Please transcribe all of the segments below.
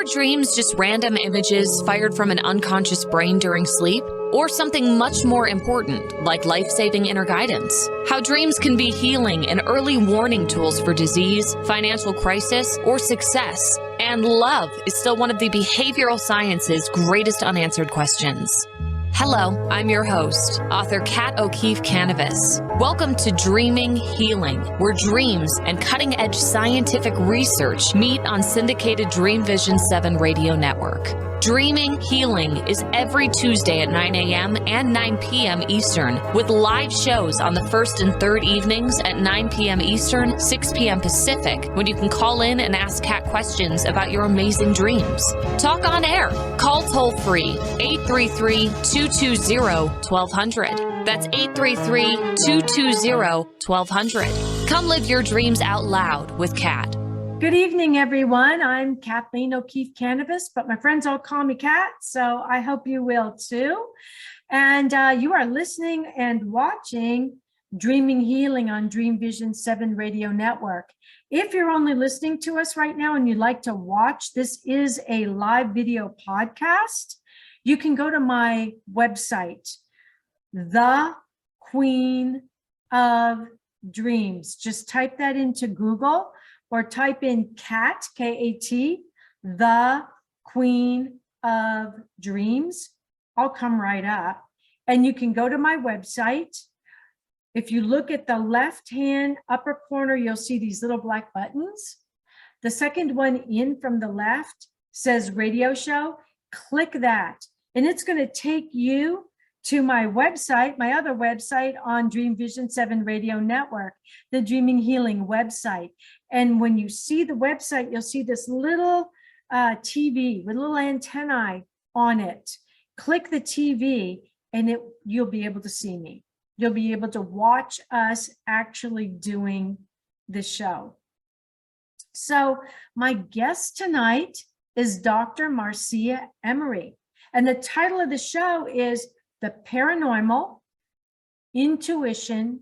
Are dreams just random images fired from an unconscious brain during sleep? Or something much more important, like life-saving inner guidance? How dreams can be healing and early warning tools for disease, financial crisis, or success. And love is still one of the behavioral science's greatest unanswered questions. Hello, I'm your host, author Kat O'Keefe Kanavos. Welcome to Dreaming Healing, where dreams and cutting-edge scientific research meet on syndicated Dream Vision 7 radio network. Dreaming Healing is every Tuesday at 9 a.m. and 9 p.m. Eastern, with live shows on the first and third evenings at 9 p.m. Eastern, 6 p.m. Pacific, when you can call in and ask Kat questions about your amazing dreams. Talk on air. Call toll-free 833-220-1200. That's 833-220-1200. Come live your dreams out loud with Kat. Good evening, everyone. I'm Kathleen O'Keefe Kanavos, but my friends all call me Kat, so I hope you will too. And you are listening and watching Dreaming Healing on Dream Vision 7 radio network. If you're only listening to us right now and you'd like to watch, this is a live video podcast. You can go to my website, The Queen of Dreams. Just type that into Google. Or type in Kat, K-A-T, The Queen of Dreams. I'll come right up. And you can go to my website. If you look at the left-hand upper corner, you'll see these little black buttons. The second one in from the left says radio show. Click that. And it's going to take you to my website, my other website on Dream Vision 7 radio network, the Dreaming Healing website. And when you see the website, you'll see this little TV with little antennae on it. Click the TV and you'll be able to see me. You'll be able to watch us actually doing the show. So my guest tonight is Dr. Marcia Emery. And the title of the show is The Paranormal, Intuition,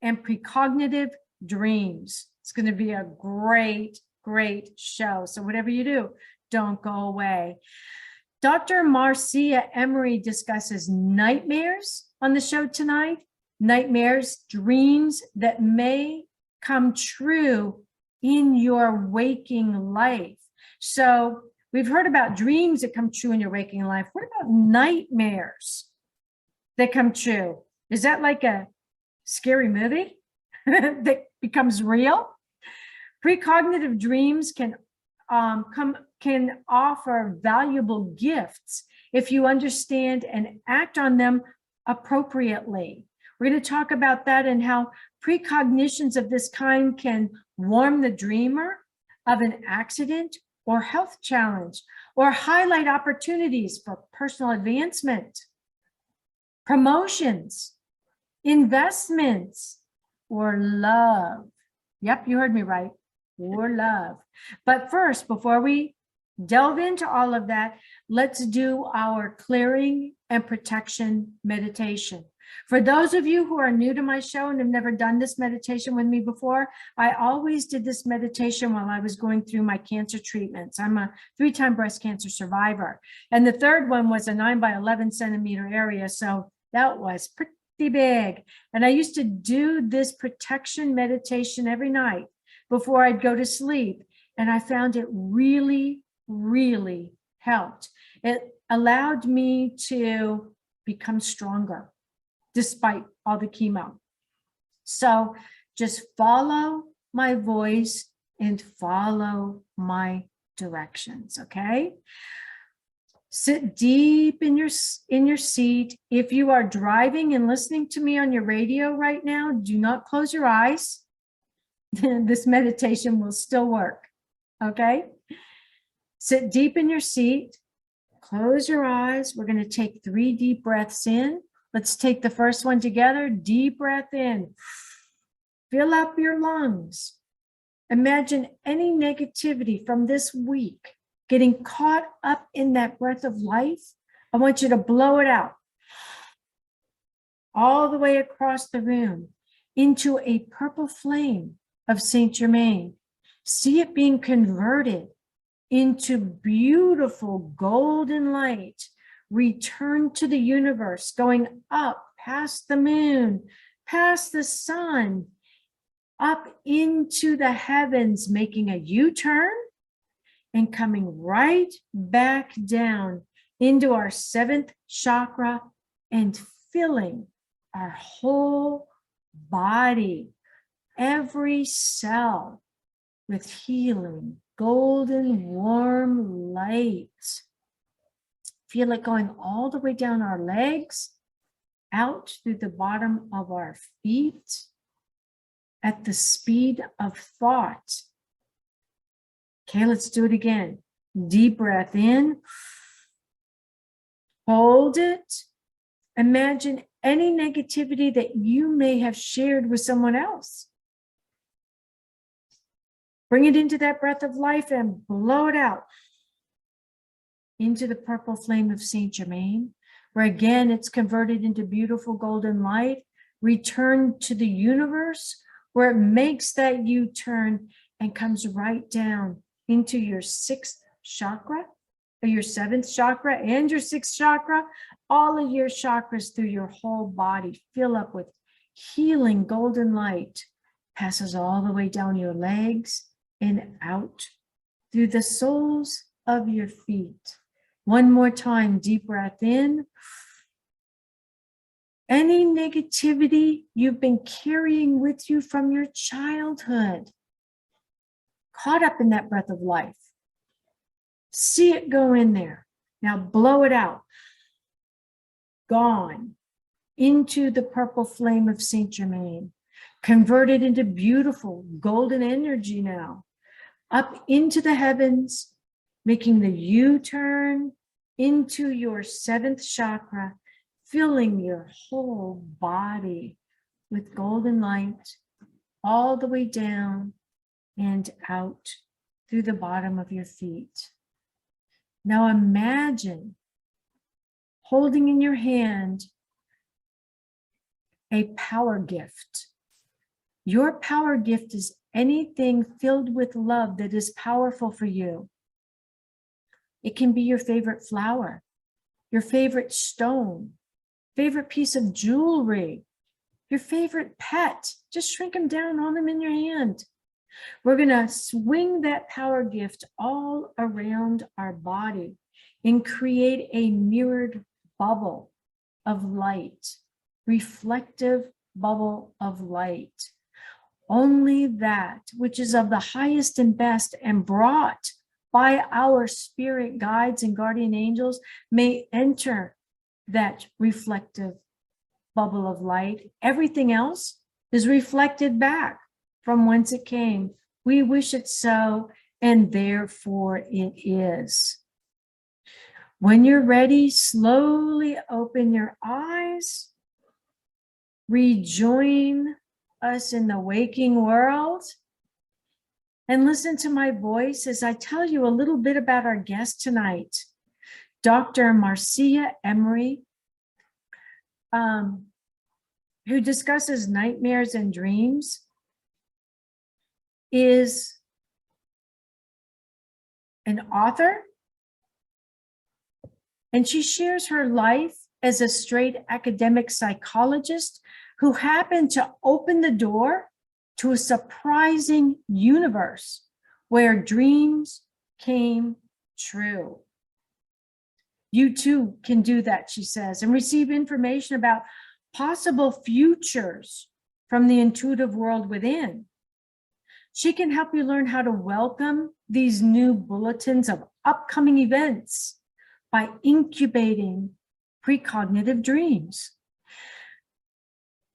and Precognitive Dreams. It's going to be a great, great show. So whatever you do, don't go away. Dr. Marcia Emery discusses nightmares on the show tonight. Nightmares, dreams that may come true in your waking life. So we've heard about dreams that come true in your waking life. What about nightmares that come true? Is that like a scary movie that becomes real? Precognitive dreams can offer valuable gifts if you understand and act on them appropriately. We're going to talk about that and how precognitions of this kind can warn the dreamer of an accident or health challenge, or highlight opportunities for personal advancement, promotions, investments, or love. Yep, you heard me right, or love. But first, before we delve into all of that, let's do our clearing and protection meditation. For those of you who are new to my show and have never done this meditation with me before, I always did this meditation while I was going through my cancer treatments. I'm a 3-time breast cancer survivor. And the third one was a 9 by 11 centimeter area. So that was pretty big. And I used to do this protection meditation every night before I'd go to sleep. And I found it really, really helped. It allowed me to become stronger despite all the chemo. So just follow my voice and follow my directions, okay? Sit deep in your seat. If you are driving and listening to me on your radio right now, do not close your eyes. This meditation will still work, okay? Sit deep in your seat. Close your eyes. We're going to take 3 deep breaths in. Let's take the first one together. Deep breath in. Fill up your lungs. Imagine any negativity from this week getting caught up in that breath of life. I want you to blow it out all the way across the room into a purple flame of Saint Germain. See it being converted into beautiful golden light. Return to the universe, going up past the moon, past the sun, up into the heavens, making a U-turn and coming right back down into our 7th chakra and filling our whole body, every cell, with healing, golden, warm light. Feel it going all the way down our legs, out through the bottom of our feet, at the speed of thought. Okay, let's do it again. Deep breath in. Hold it. Imagine any negativity that you may have shared with someone else. Bring it into that breath of life and blow it out into the purple flame of Saint Germain, where again it's converted into beautiful golden light. Return to the universe, where it makes that U-turn and comes right down into your 6th chakra, or your 7th chakra and your 6th chakra, all of your chakras through your whole body fill up with healing golden light, passes all the way down your legs and out through the soles of your feet. One more time, deep breath in. Any negativity you've been carrying with you from your childhood, caught up in that breath of life. See it go in there. Now blow it out. Gone into the purple flame of Saint Germain. Converted into beautiful golden energy now. Up into the heavens, making the U-turn into your 7th chakra, filling your whole body with golden light all the way down and out through the bottom of your feet. Now imagine holding in your hand a power gift. Your power gift is anything filled with love that is powerful for you. It can be your favorite flower, your favorite stone, favorite piece of jewelry, your favorite pet. Just shrink them down, hold them in your hand. We're going to swing that power gift all around our body and create a mirrored bubble of light, reflective bubble of light. Only that which is of the highest and best and brought by our spirit guides and guardian angels may enter that reflective bubble of light. Everything else is reflected back from whence it came. We wish it so, and therefore it is. When you're ready, slowly open your eyes, rejoin us in the waking world, and listen to my voice as I tell you a little bit about our guest tonight, Dr. Marcia Emery, who discusses nightmares and dreams, is an author, and she shares her life as a straight academic psychologist who happened to open the door to a surprising universe where dreams came true. You too can do that, she says, and receive information about possible futures from the intuitive world within. She can help you learn how to welcome these new bulletins of upcoming events by incubating precognitive dreams.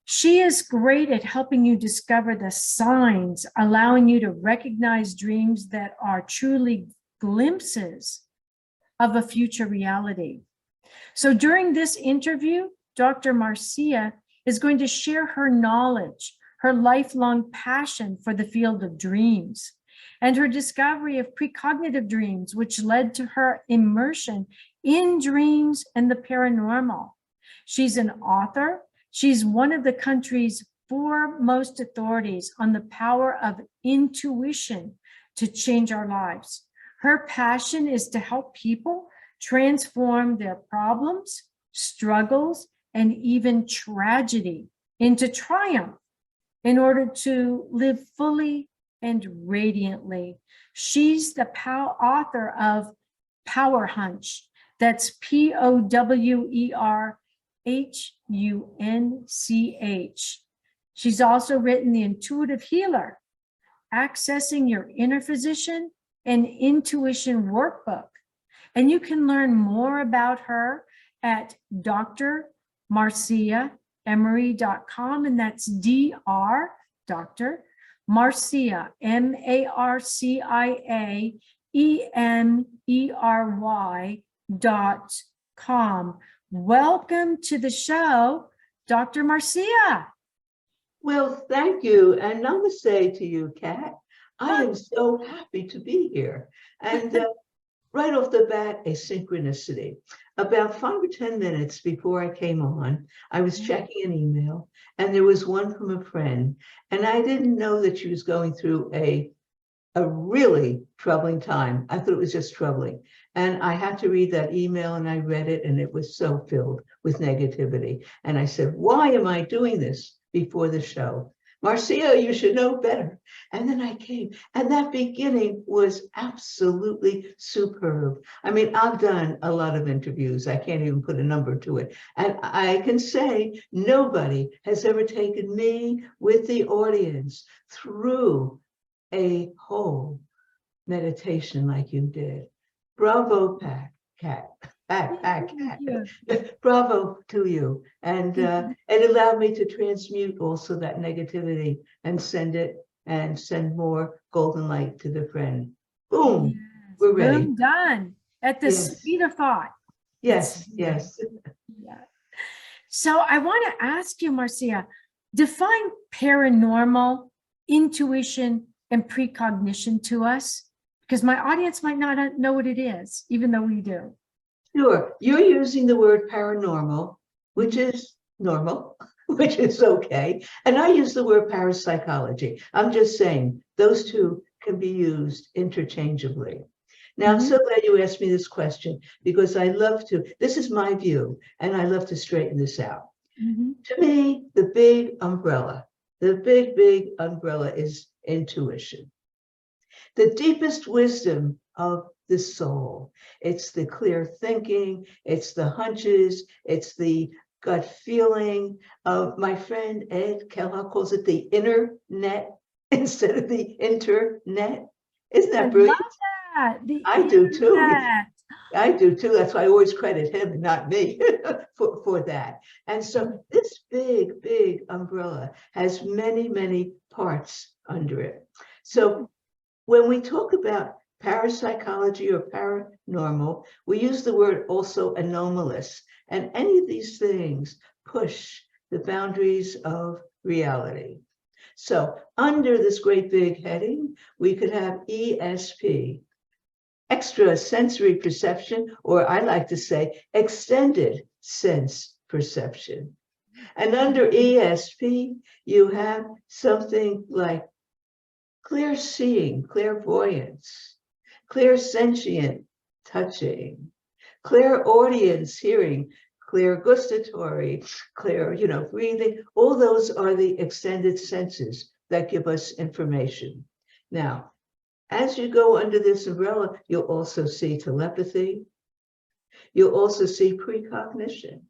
She is great at helping you discover the signs, allowing you to recognize dreams that are truly glimpses of a future reality. So during this interview, Dr. Marcia is going to share her knowledge, her lifelong passion for the field of dreams, and her discovery of precognitive dreams, which led to her immersion in dreams and the paranormal. She's an author. She's one of the country's foremost authorities on the power of intuition to change our lives. Her passion is to help people transform their problems, struggles, and even tragedy into triumph in order to live fully and radiantly. She's the author of Power Hunch. That's POWERHUNCH. She's also written The Intuitive Healer, Accessing Your Inner Physician, and Intuition Workbook. And you can learn more about her at drmarciaemery.com, and that's Dr. Marcia, MarciaEmery.com. Welcome to the show, Dr. Marcia. Well, thank you. And namaste to you, Kat. I am so happy to be here. And right off the bat, a synchronicity. About 5 or 10 minutes before I came on, I was checking an email, and there was one from a friend. And I didn't know that she was going through a really troubling time. I thought it was just troubling. And I had to read that email, and I read it, and it was so filled with negativity. And I said, why am I doing this before the show? Marcia, you should know better. And then I came, and that beginning was absolutely superb. I mean, I've done a lot of interviews. I can't even put a number to it. And I can say nobody has ever taken me with the audience through a whole meditation like you did. Bravo, Kat. Bravo to you. And it allowed me to transmute also that negativity and send more golden light to the friend. Boom. Yes. We're ready. Boom, done at the speed of thought. Yes. Yeah. So I want to ask you, Marcia, define paranormal, intuition, and precognition to us, because my audience might not know what it is, even though we do. Sure. You're using the word paranormal, which is normal, which is okay. And I use the word parapsychology. I'm just saying those two can be used interchangeably. Now, I'm so glad you asked me this question, because I love to, this is my view, and I love to straighten this out. To me, the big umbrella is intuition. The deepest wisdom of the soul. It's the clear thinking, it's the hunches, it's the gut feeling. My friend Ed Kellogg calls it the inner net instead of the internet. Isn't that brilliant? I love that. I do too. I do too. That's why I always credit him and not me for that. And so this big umbrella has many parts under it. So when we talk about parapsychology or paranormal, we use the word also anomalous. And any of these things push the boundaries of reality. So under this great big heading, we could have ESP, extra sensory perception, or I like to say extended sense perception. And under ESP, you have something like clear seeing, clairvoyance, clear sentient touching, clear audience hearing, clear gustatory, clear, breathing. All those are the extended senses that give us information. Now, as you go under this umbrella, you'll also see telepathy. You'll also see precognition.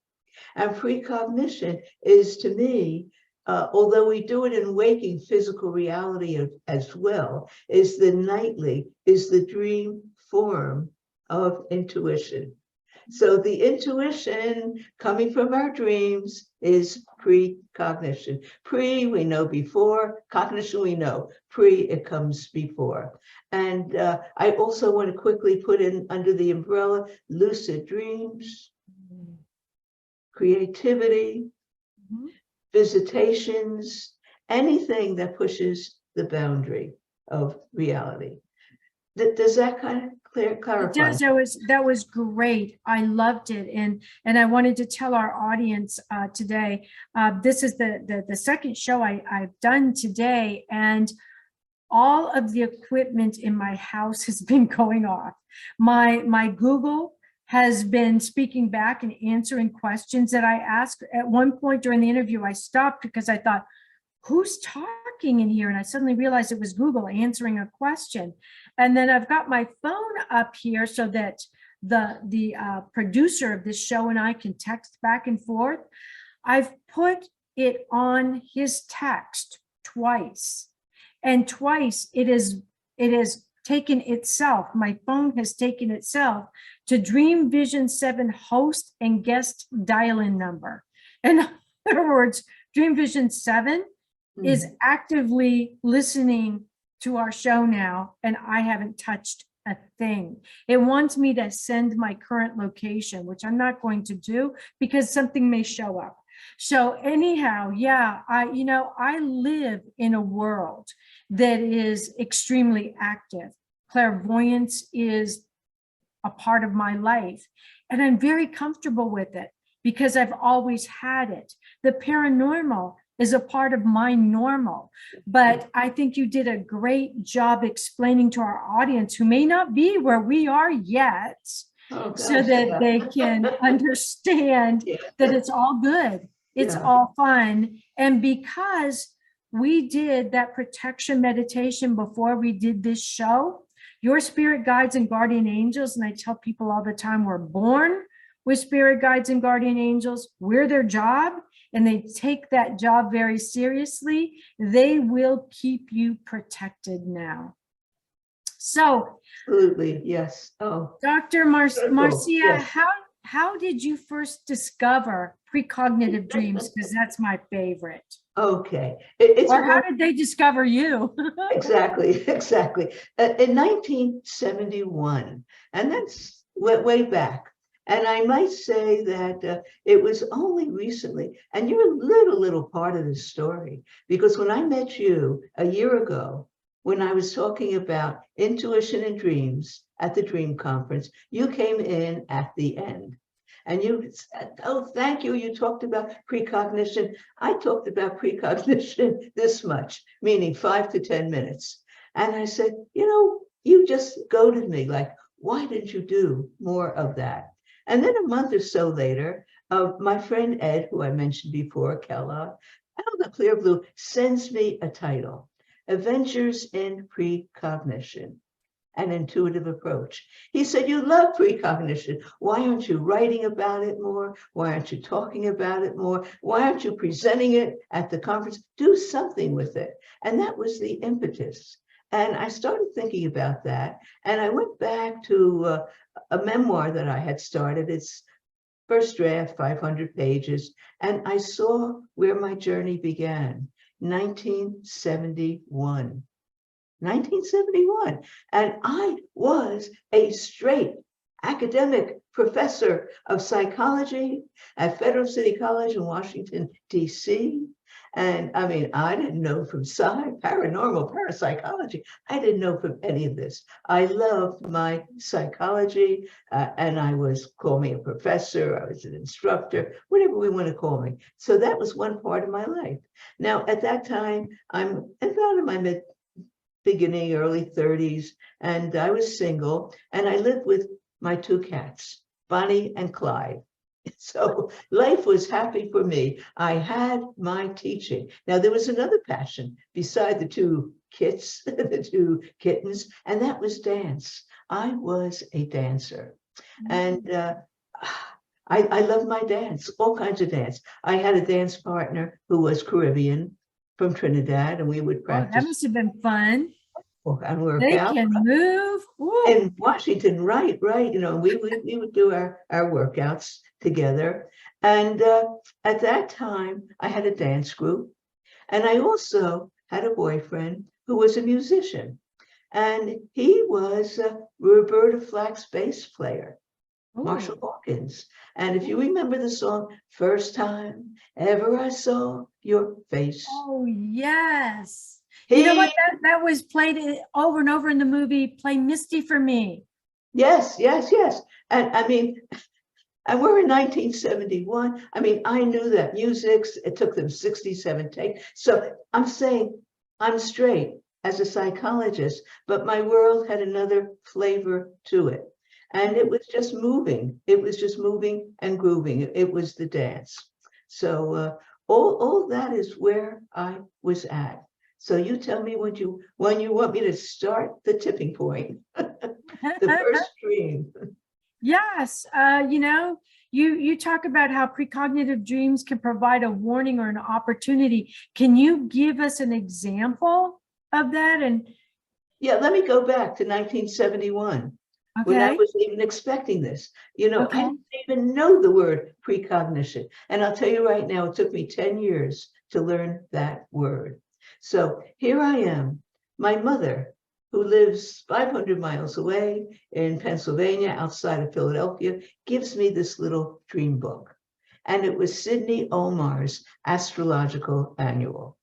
And precognition is, to me, although we do it in waking physical reality as well, is the dream form of intuition. So the intuition coming from our dreams is precognition. Pre, we know before. Cognition, we know. Pre, it comes before. And I also want to quickly put in under the umbrella lucid dreams, creativity, visitations, anything that pushes the boundary of reality. Does that kind of clarify? It does. That was great. I loved it, and I wanted to tell our audience today. This is the second show I've done today, and all of the equipment in my house has been going off. My Google has been speaking back and answering questions that I asked. At one point during the interview, I stopped because I thought, who's talking in here? And I suddenly realized it was Google answering a question. And then I've got my phone up here so that the producer of this show and I can text back and forth. I've put it on his text twice, and twice it is taken itself, my phone has taken itself to Dream Vision 7 host and guest dial-in number. In other words, Dream Vision 7 is actively listening to our show now, and I haven't touched a thing. It wants me to send my current location, which I'm not going to do because something may show up. So anyhow, yeah, I live in a world that is extremely active. Clairvoyance is a part of my life, and I'm very comfortable with it because I've always had it. The paranormal is a part of my normal, but I think you did a great job explaining to our audience who may not be where we are yet, so that they can understand that it's all good. It's all fun. And because we did that protection meditation before we did this show, your spirit guides and guardian angels, and I tell people all the time, we're born with spirit guides and guardian angels. We're their job, and they take that job very seriously. They will keep you protected now. So, absolutely, yes. Oh, Dr. Marcia, yes. how did you first discover precognitive dreams? Because that's my favorite. Okay. Or how did they discover you? Exactly. In 1971, and that's way back. And I might say that it was only recently, and you're a little part of this story, because when I met you a year ago, when I was talking about intuition and dreams at the Dream Conference, you came in at the end. And you said, oh, thank you. You talked about precognition. I talked about precognition this much, meaning 5 to 10 minutes. And I said, you just goaded me, like, why didn't you do more of that? And then a month or so later, my friend Ed, who I mentioned before, Kellogg, out of the clear blue, sends me a title, Adventures in Precognition, an intuitive approach. He said, you love precognition. Why aren't you writing about it more? Why aren't you talking about it more? Why aren't you presenting it at the conference? Do something with it. And that was the impetus. And I started thinking about that. And I went back to a memoir that I had started. It's first draft, 500 pages. And I saw where my journey began, 1971. 1971. And I was a straight academic professor of psychology at Federal City College in Washington, D.C. And I mean, I didn't know from paranormal, parapsychology. I didn't know from any of this. I loved my psychology, and I was, call me a professor, I was an instructor, whatever we want to call me. So that was one part of my life. Now, at that time, I'm about in my beginning, early 30s, and I was single, and I lived with my 2 cats, Bonnie and Clyde. So life was happy for me. I had my teaching. Now, there was another passion beside the 2 kits, the 2 kittens, and that was dance. I was a dancer. And I love my dance, all kinds of dance. I had a dance partner who was Caribbean, from Trinidad, and we would practice. Oh, that must have been fun. And we're they can move. Ooh. In Washington, right. We would do our workouts together. And at that time, I had a dance group, and I also had a boyfriend who was a musician, and he was Roberta Flack's bass player. Ooh. Marshall Hawkins. And if you remember the song, First Time Ever I Saw Your Face. Oh, yes. You know what? That was played over and over in the movie, Play Misty for Me. Yes. And I mean, and we're in 1971. I mean, I knew that music, it took them 67 takes. So I'm saying I'm straight. as a psychologist, but my world had another flavor to it. And it was just moving. It was just moving and grooving. It was the dance. So all that is where I was at. So you tell me when you want me to start the tipping point, the first dream. Yes, you talk about how precognitive dreams can provide a warning or an opportunity. Can you give us an example of that? And yeah, let me go back to 1971. okay. When I wasn't even expecting this. Okay. I didn't even know the word precognition. And I'll tell you right now, it took me 10 years to learn that word. So here I am, my mother, who lives 500 miles away in Pennsylvania, outside of Philadelphia, gives me this little dream book. And it was Sidney Omar's Astrological Annual.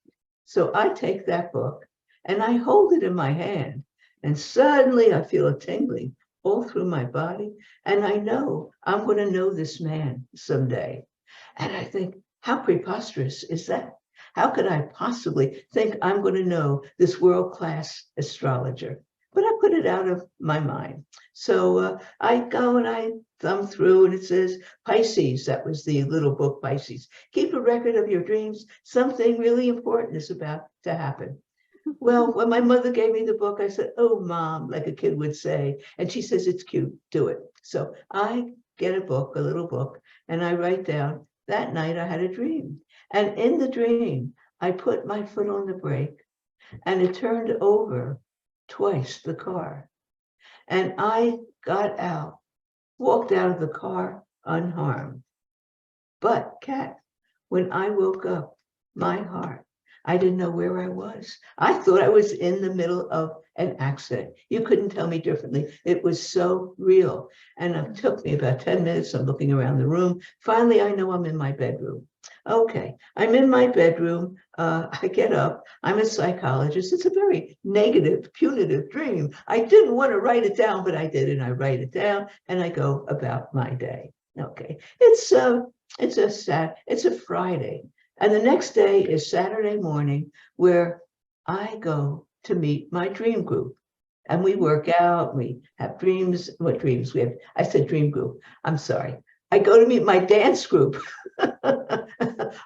So I take that book and I hold it in my hand, and suddenly I feel a tingling all through my body. And I know I'm going to know this man someday. And I think, how preposterous is that? How could I possibly think I'm going to know this world-class astrologer? But I put it out of my mind. So I go and I thumb through, and it says, Pisces, that was the little book, Pisces. Keep a record of your dreams. Something really important is about to happen. Well, when my mother gave me the book, I said, oh, Mom, like a kid would say. And she says, it's cute, do it. So I get a book, a little book, and I write down, that night I had a dream. And in the dream, I put my foot on the brake, and it turned over twice, the car. And I got out, walked out of the car unharmed. But, Kat, when I woke up, my heart, I didn't know where I was. I thought I was in the middle of an accident. You couldn't tell me differently. It was so real. And it took me about 10 minutes. I'm looking around the room. Finally, I know I'm in my bedroom. Okay, I'm in my bedroom. I get up. I'm a psychologist. It's a very negative, punitive dream. I didn't want to write it down, but I did, and I write it down, and I go about my day. Okay, it's a Friday. And the next day is Saturday morning, where I go to meet my dream group. And we work out, we have dreams. What dreams we have? I said dream group. I'm sorry. I go to meet my dance group.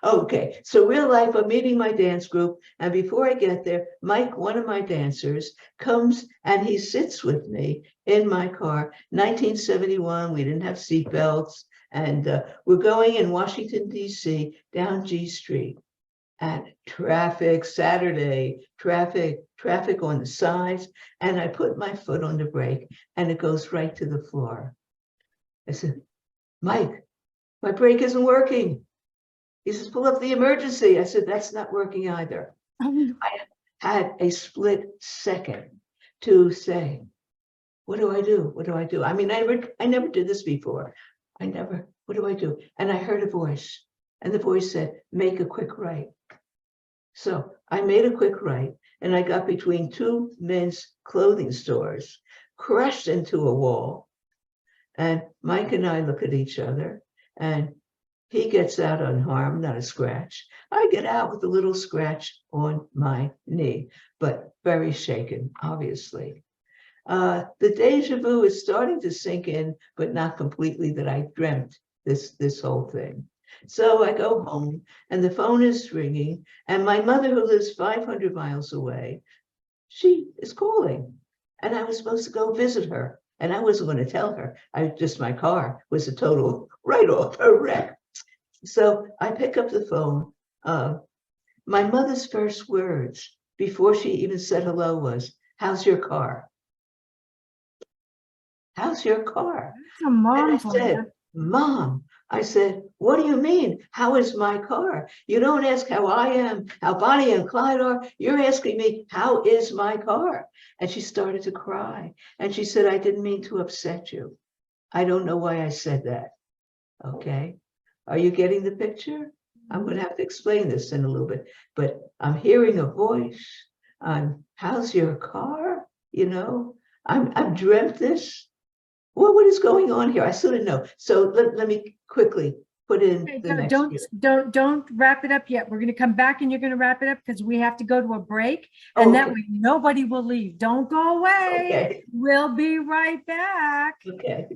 Okay, so real life, I'm meeting my dance group. And before I get there, Mike, one of my dancers, comes and he sits with me in my car. 1971, we didn't have seatbelts. And we're going in Washington, D.C., down G Street. And traffic, Saturday, traffic on the sides. And I put my foot on the brake, and it goes right to the floor. I said, Mike, my brake isn't working. He says, pull up the emergency. I said, that's not working either. I had a split second to say, what do I do? What do I do? I mean, I never did this before. What do I do? And I heard a voice, and the voice said, make a quick right. So I made a quick right, and I got between two men's clothing stores, crashed into a wall. And Mike and I look at each other, and he gets out unharmed, not a scratch. I get out with a little scratch on my knee, but very shaken, obviously. The deja vu is starting to sink in, but not completely, that I dreamt this whole thing. So I go home, and the phone is ringing, and my mother, who lives 500 miles away, she is calling, and I was supposed to go visit her, and I wasn't going to tell her. My car was a total write-off, a wreck. So I pick up the phone. My mother's first words before she even said hello was, how's your car? How's your car? And I said, Mom, I said, what do you mean? How is my car? You don't ask how I am, how Bonnie and Clyde are. You're asking me, how is my car? And she started to cry. And she said, I didn't mean to upset you. I don't know why I said that. Okay. Are you getting the picture? I'm going to have to explain this in a little bit, but I'm hearing a voice. How's your car? I've dreamt this. Well, what is going on here? I sort of know. So let me quickly put in Okay, the next don't, year. don't wrap it up yet. We're going to come back and you're going to wrap it up because we have to go to a break, Oh, and that okay. way nobody will leave. Don't go away. Okay. We'll be right back. Okay.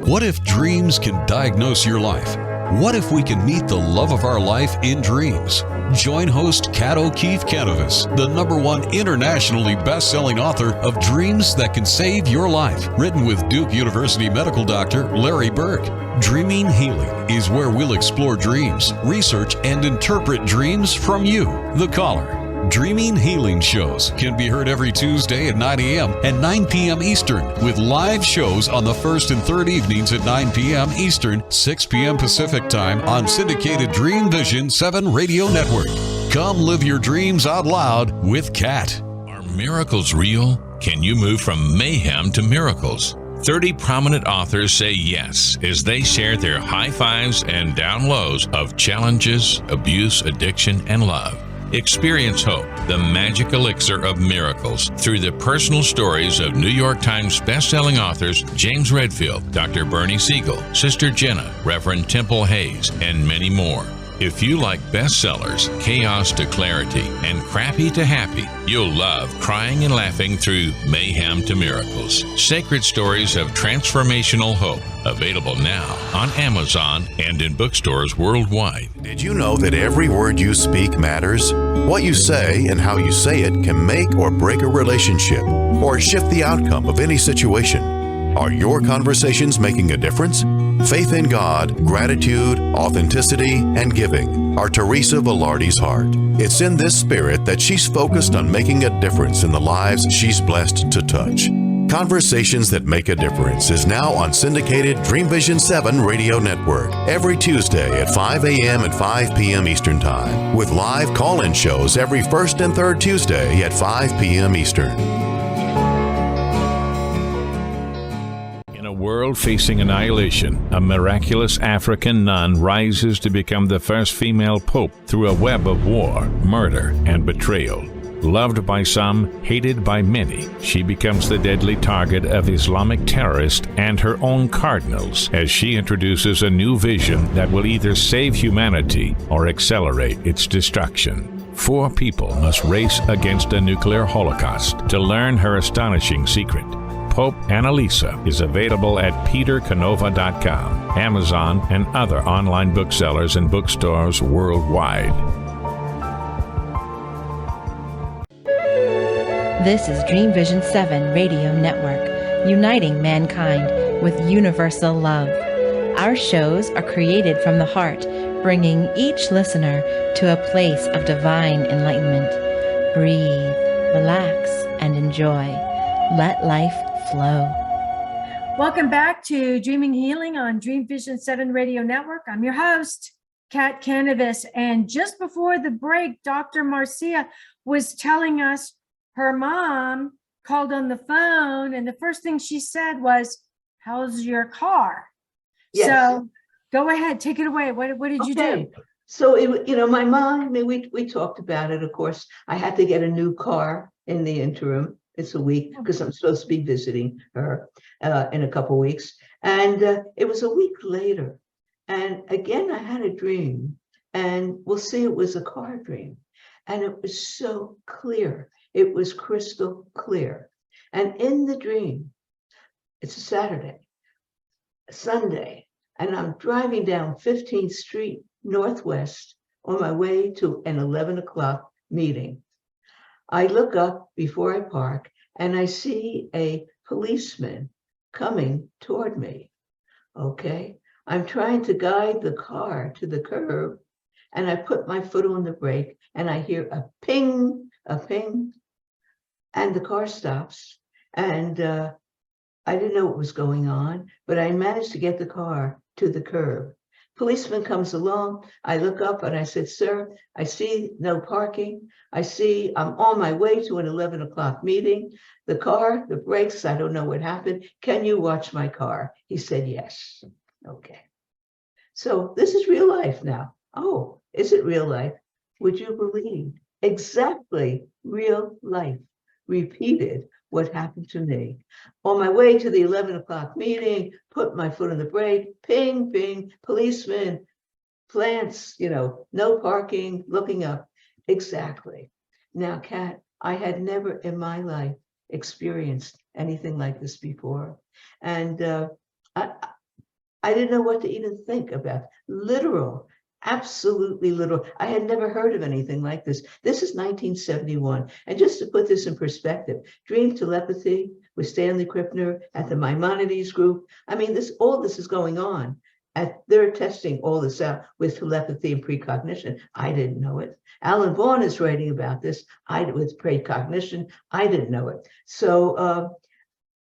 What if dreams can diagnose your life? What if we can meet the love of our life in dreams? Join host Kat O'Keefe Kanavos, the #1 internationally best-selling author of Dreams That Can Save Your Life, written with Duke University medical doctor Larry Burke. Dreaming Healing is where we'll explore dreams, research, and interpret dreams from you, the caller. Dreaming Healing shows can be heard every Tuesday at 9 a.m. and 9 p.m. Eastern, with live shows on the first and third evenings at 9 p.m. Eastern, 6 p.m. Pacific Time on syndicated Dream Vision 7 radio network. Come live your dreams out loud with Kat. Are miracles real? Can you move from mayhem to miracles? 30 prominent authors say yes as they share their high fives and down lows of challenges, abuse, addiction, and love. Experience hope, the magic elixir of miracles, through the personal stories of New York Times bestselling authors James Redfield, Dr. Bernie Siegel, Sister Jenna, Reverend Temple Hayes, and many more. If you like bestsellers, chaos to clarity, and crappy to happy, you'll love crying and laughing through mayhem to miracles. Sacred stories of transformational hope. Available now on Amazon and in bookstores worldwide. Did you know that every word you speak matters? What you say and how you say it can make or break a relationship or shift the outcome of any situation. Are your conversations making a difference? Faith in God, gratitude, authenticity, and giving are Teresa Velarde's heart. It's in this spirit that she's focused on making a difference in the lives she's blessed to touch. Conversations That Make a Difference is now on syndicated Dream Vision 7 radio network every Tuesday at 5 a.m. and 5 p.m. Eastern Time, with live call-in shows every first and third Tuesday at 5 p.m. Eastern. In a world facing annihilation, a miraculous African nun rises to become the first female pope through a web of war, murder, and betrayal. Loved by some, hated by many, she becomes the deadly target of Islamic terrorists and her own cardinals as she introduces a new vision that will either save humanity or accelerate its destruction. 4 people must race against a nuclear holocaust to learn her astonishing secret. Pope Annalisa is available at petercanova.com, Amazon, and other online booksellers and bookstores worldwide. This is Dream Vision 7 Radio Network, uniting mankind with universal love. Our shows are created from the heart, bringing each listener to a place of divine enlightenment. Breathe, relax, and enjoy. Let life flow. Welcome back to Dreaming Healing on Dream Vision 7 Radio Network. I'm your host, Kat Kanavos. And just before the break, Dr. Marcia was telling us her mom called on the phone, and the first thing she said was, "How's your car?" Yes. So go ahead, take it away. What did you do? So, my mom, I mean, we talked about it, of course. I had to get a new car in the interim. It's a week because I'm supposed to be visiting her in a couple weeks. And it was a week later. And again, I had a dream. And we'll see, it was a car dream. And it was so clear. It was crystal clear. And in the dream, it's a Saturday, Sunday, and I'm driving down 15th Street Northwest on my way to an 11 o'clock meeting. I look up before I park and I see a policeman coming toward me. Okay, I'm trying to guide the car to the curb and I put my foot on the brake and I hear a ping, and the car stops. And I didn't know what was going on, but I managed to get the car to the curb. Policeman comes along. I look up and I said, "Sir, I see no parking. I see I'm on my way to an 11 o'clock meeting. The car, the brakes, I don't know what happened. Can you watch my car?" He said, "Yes." Okay. So this is real life now. Oh, is it real life? Would you believe? Exactly real life repeated what happened to me. On my way to the 11 o'clock meeting, put my foot on the brake, ping, ping, policeman, plants, no parking, looking up. Exactly. Now, Kat, I had never in my life experienced anything like this before. And I didn't know what to even think about. Literal, absolutely literal. I had never heard of anything like this. This is 1971. And just to put this in perspective, dream telepathy with Stanley Krippner at the Maimonides group. I mean, all this is going on. They're testing all this out with telepathy and precognition. I didn't know it. Alan Vaughan is writing about this with precognition. I didn't know it. So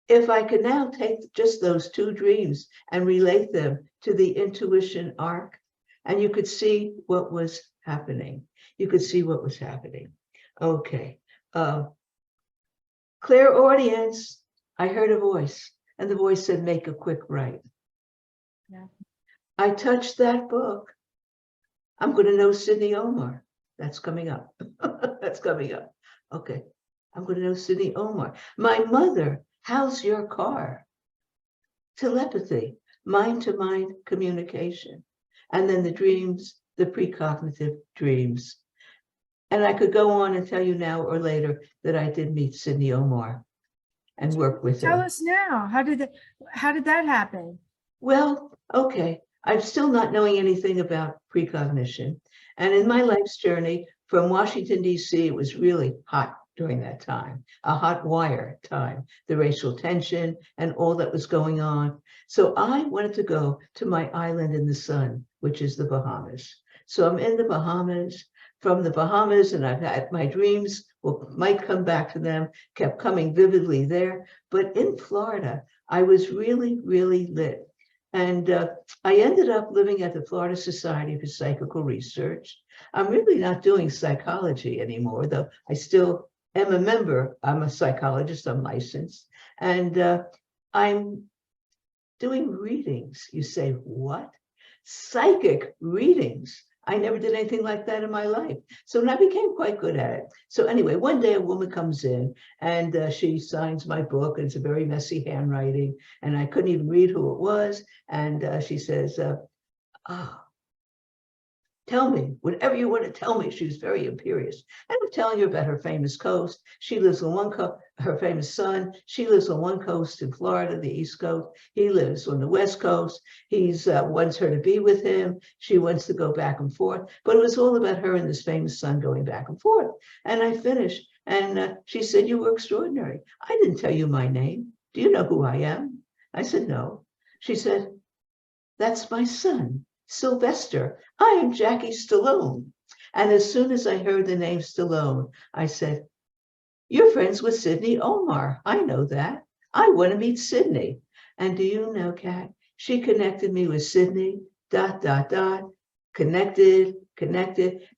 if I could now take just those two dreams and relate them to the intuition arc, and you could see what was happening. You could see what was happening. Okay. Clairaudience. I heard a voice, and the voice said, make a quick right. Yeah. I touched that book. I'm going to know Sidney Omar. That's coming up. That's coming up. Okay. I'm going to know Sidney Omar. My mother, how's your car? Telepathy, mind-to-mind communication. And then the dreams, the precognitive dreams. And I could go on and tell you now or later that I did meet Sidney Omar and work with him. Tell us now, how did that happen? Well, okay. I'm still not knowing anything about precognition. And in my life's journey from Washington, D.C., it was really hot during that time, a hot wire time, the racial tension and all that was going on. So I wanted to go to my island in the sun, which is the Bahamas. So I'm in the Bahamas, from the Bahamas, and I've had my dreams, might come back to them, kept coming vividly there. But in Florida, I was really, really lit. And I ended up living at the Florida Society for Psychical Research. I'm really not doing psychology anymore, though I still am a member. I'm a psychologist, I'm licensed. And I'm doing readings. You say, what? Psychic readings. I never did anything like that in my life. So I became quite good at it. So anyway, one day a woman comes in and she signs my book, and it's a very messy handwriting, and I couldn't even read who it was. And she says, tell me, whatever you want to tell me. She was very imperious. And I'm telling her about her famous coast. She lives on one coast, her famous son. She lives on one coast in Florida, the East Coast. He lives on the West Coast. He's wants her to be with him. She wants to go back and forth. But it was all about her and this famous son going back and forth. And I finished. And she said, you were extraordinary. I didn't tell you my name. Do you know who I am? I said, no. She said, that's my son, Sylvester. I am Jackie Stallone. And as soon as I heard the name Stallone, I said, you're friends with Sidney Omar. I know that. I want to meet Sidney. And do you know, Kat, she connected me with Sidney, ... connected.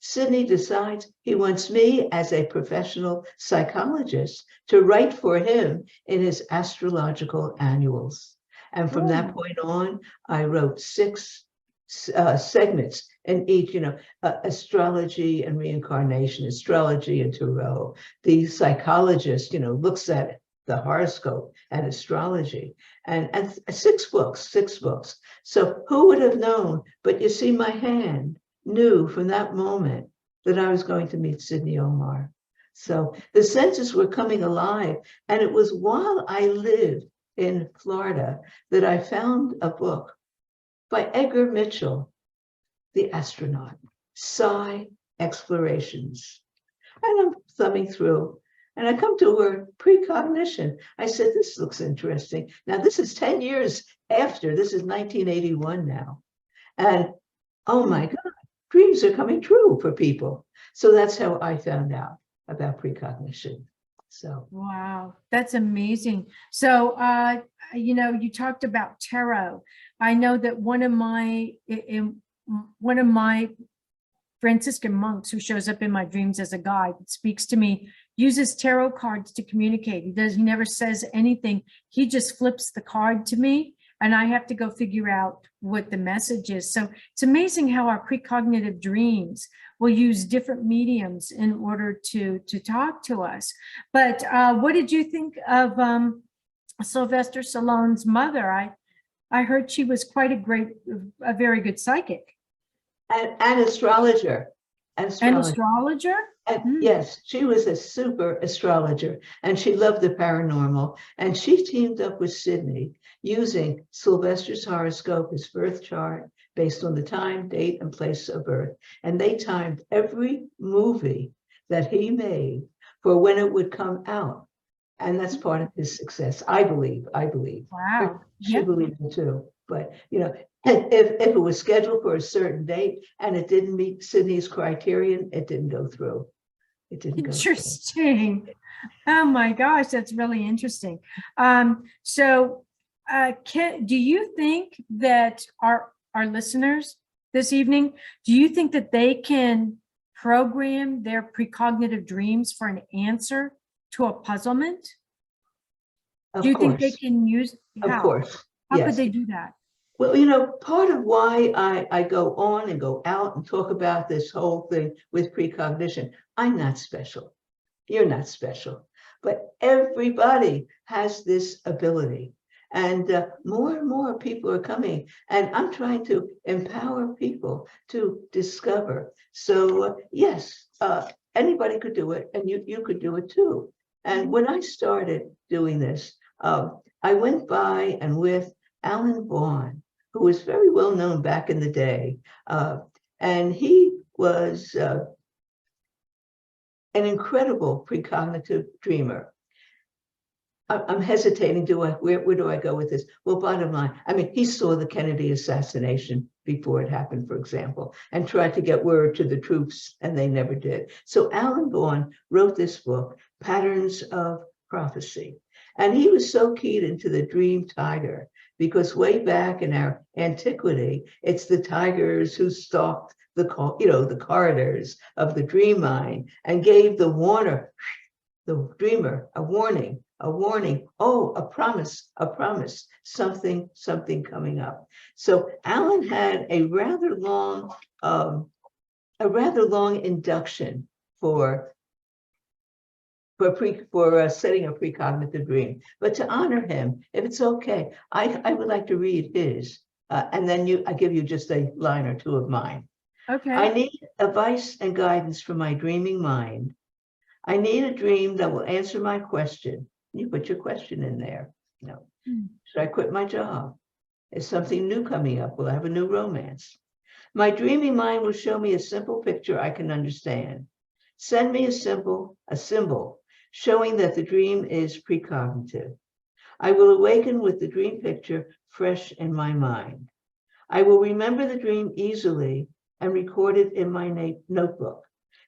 Sidney decides he wants me as a professional psychologist to write for him in his astrological annuals. And from that point on, I wrote 6 segments in each, astrology and reincarnation, astrology and tarot. The psychologist, looks at the horoscope and astrology, and 6 books. So who would have known? But you see, my hand knew from that moment that I was going to meet Sidney Omar. So the senses were coming alive. And it was while I lived in Florida that I found a book by Edgar Mitchell, The Astronaut, Psi Explorations. And I'm thumbing through, and I come to a word, precognition. I said, this looks interesting. Now, this is 10 years after. This is 1981 now. And oh my God, dreams are coming true for people. So that's how I found out about precognition. So wow, that's amazing. So you talked about tarot. I know that one of my Franciscan monks who shows up in my dreams as a guide, speaks to me, uses tarot cards to communicate. He never says anything. He just flips the card to me and I have to go figure out what the message is. So it's amazing how our precognitive dreams will use different mediums in order to talk to us. But what did you think of Sylvester Stallone's mother? I heard she was quite a very good psychic. And astrologer. An astrologer? And yes, she was a super astrologer, and she loved the paranormal. And she teamed up with Sidney using Sylvester's horoscope, his birth chart, based on the time, date, and place of birth. And they timed every movie that he made for when it would come out. And that's part of his success, I believe. Wow. She believed it too. But, you know, if it was scheduled for a certain date and it didn't meet Sidney's criterion, it didn't go through. It didn't go through. Interesting. Oh my gosh, that's really interesting. So do you think that our listeners this evening, do you think that they can program their precognitive dreams for an answer to a puzzlement? Do you think they can use? Of course. How Yes. could they do that? Well, you know, part of why I go on and go out and talk about this whole thing with precognition, I'm not special. You're not special. But everybody has this ability. And more and more people are coming. And I'm trying to empower people to discover. So, yes, anybody could do it. And you could do it too. And when I started doing this, I went by and with Alan Vaughan, who was very well known back in the day. And he was an incredible precognitive dreamer. I'm hesitating, where do I go with this? Well, bottom line, I mean, he saw the Kennedy assassination before it happened, for example, and tried to get word to the troops, and they never did. So Alan Vaughan wrote this book, Patterns of Prophecy. And he was so keyed into the dream tiger, because way back in our antiquity, it's the tigers who stalked the corridors of the dream mind and gave the dreamer, a warning, oh, a promise, something coming up. So Alan had a rather long induction for setting a precognitive dream. But to honor him, if it's okay, I would like to read his, and then I give you just a line or two of mine. Okay. I need advice and guidance from my dreaming mind. I need a dream that will answer my question. You put your question in there. No. Should I quit my job? Is something new coming up? Will I have a new romance? My dreaming mind will show me a simple picture I can understand. Send me a symbol showing that the dream is precognitive. I will awaken with the dream picture fresh in my mind. I will remember the dream easily and record it in my notebook.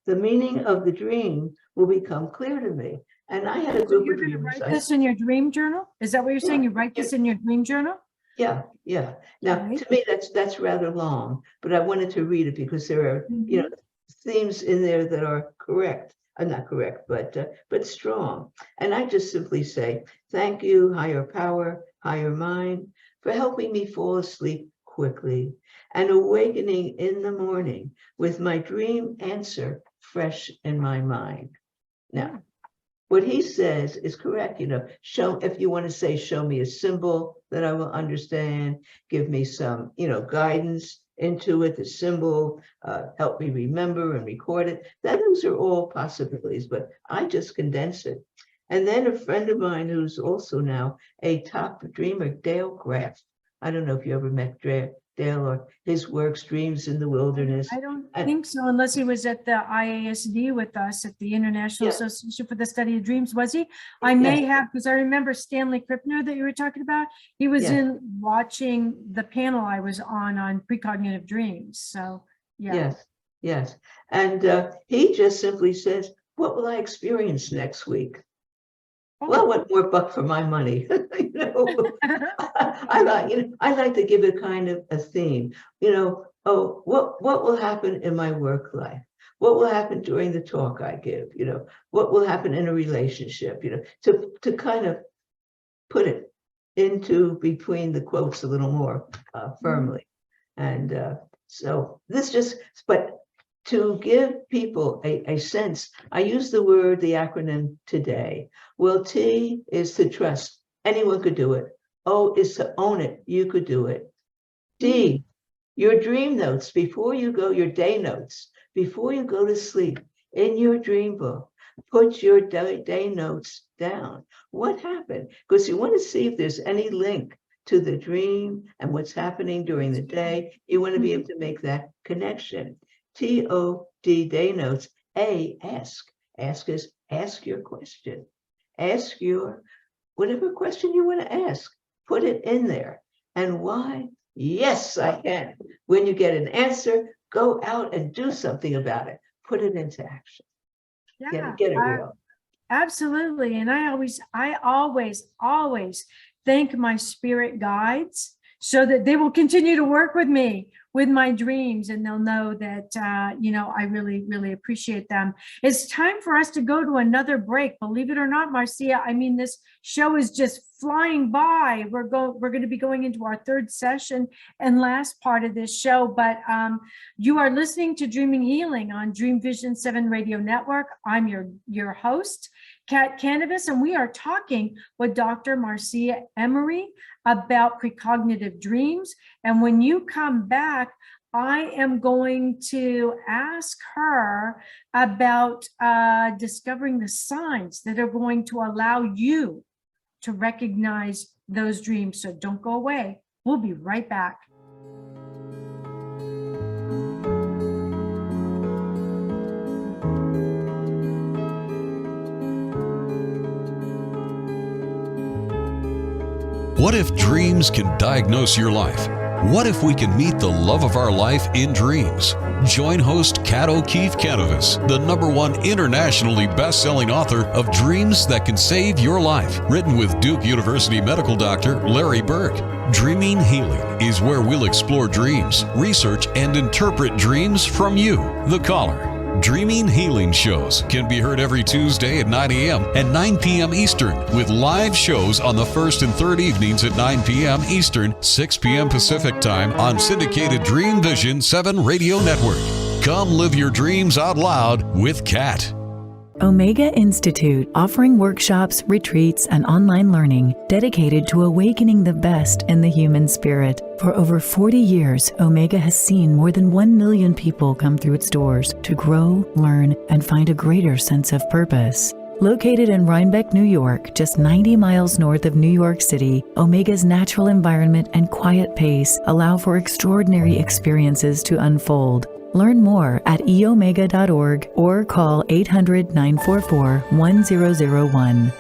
The meaning of the dream will become clear to me. And I had a group You're of going to dreamers. write this in your dream journal? Is that what you're saying? You write this in your dream journal? Yeah. Now, Right. to me, that's rather long, but I wanted to read it because there are, themes in there that are correct. Not correct, but strong. And I just simply say, thank you, higher power, higher mind, for helping me fall asleep quickly and awakening in the morning with my dream answer fresh in my mind. Now, what he says is correct. If you want to say, show me a symbol that I will understand, give me some, guidance into it, the symbol, help me remember and record it. Those are all possibilities, but I just condense it. And then a friend of mine who's also now a top dreamer, Dale Graff. I don't know if you ever met Dale or his works, Dreams in the Wilderness. I don't think so, unless he was at the IASD with us at the International Association for the Study of Dreams. Was he? I may have, because I remember Stanley Krippner that you were talking about. He was in watching the panel I was on precognitive dreams. So, yeah. Yes. And he just simply says, what will I experience next week? Well, what more buck for my money? I like to give it kind of a theme. What will happen in my work life? What will happen during the talk I give? What will happen in a relationship? To kind of put it into between the quotes a little more firmly. And so this just, but to give people a sense, I use the acronym today. Well, T is to trust. Anyone could do it. O is to own it. You could do it. D, your dream notes before you go, your day notes, before you go to sleep, in your dream book, put your day notes down. What happened? Because you want to see if there's any link to the dream and what's happening during the day. You want to be able to make that connection. TOD, day notes. A, ask. Ask is ask your question. Ask your whatever question you want to ask. Put it in there. And why? Yes, I can. When you get an answer, go out and do something about it. Put it into action. Yeah, Get it real. Absolutely. And I always thank my spirit guides so that they will continue to work with me with my dreams, and they'll know that, I really, really appreciate them. It's time for us to go to another break. Believe it or not, Marcia, I mean, this show is just flying by. We're going to be going into our third session and last part of this show, but you are listening to Dreaming Healing on Dream Vision 7 Radio Network. I'm your host, Kat Kanavos, and we are talking with Dr. Marcia Emery about precognitive dreams. And when you come back, I am going to ask her about discovering the signs that are going to allow you to recognize those dreams. So don't go away. We'll be right back. What if dreams can diagnose your life? What if we can meet the love of our life in dreams? Join host Kat Kanavos, the #1 internationally best-selling author of Dreams That Can Save Your Life, written with Duke University medical doctor Larry Burke. Dreaming Healing is where we'll explore dreams, research, and interpret dreams from you, the caller. Dreaming Healing shows can be heard every Tuesday at 9 a.m. and 9 p.m. Eastern, with live shows on the first and third evenings at 9 p.m. Eastern, 6 p.m. Pacific Time on syndicated Dream Vision 7 Radio Network. Come live your dreams out loud with Kat. Omega Institute, offering workshops, retreats, and online learning dedicated to awakening the best in the human spirit. For over 40 years, Omega has seen more than 1 million people come through its doors to grow, learn, and find a greater sense of purpose. Located in Rhinebeck, New York, just 90 miles north of New York City, Omega's natural environment and quiet pace allow for extraordinary experiences to unfold. Learn more at eomega.org or call 800-944-1001.